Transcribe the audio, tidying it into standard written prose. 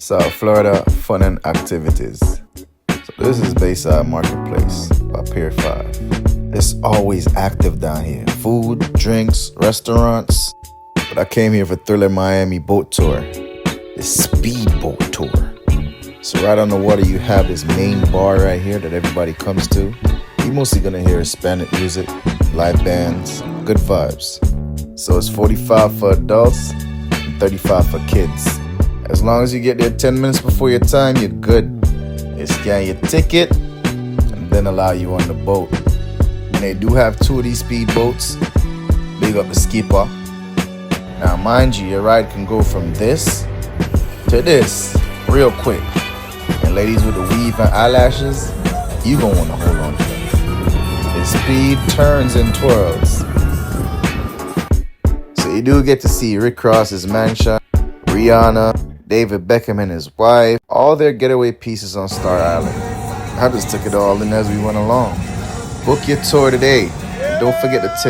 South Florida fun and activities. So this is Bayside Marketplace by Pier 5. It's always active down here. Food, drinks, restaurants. But I came here for Thriller Miami boat tour. The speedboat tour. So right on the water you have this main bar right here that everybody comes to. You're mostly gonna hear Hispanic music, live bands, good vibes. So it's $45 for adults and $35 for kids. As long as you get there 10 minutes before your time, you're good. They scan your ticket and then allow you on the boat. And they do have 2 of these speedboats. Big up the skipper. Now mind you, your ride can go from this to this real quick. And ladies with the weave and eyelashes, you gonna wanna hold on to them. The speed turns and twirls. So you do get to see Rick Ross's mansion, Rihanna, David Beckham and his wife, all their getaway pieces on Star Island. I just took it all in as we went along. Book your tour today. And don't forget to tip.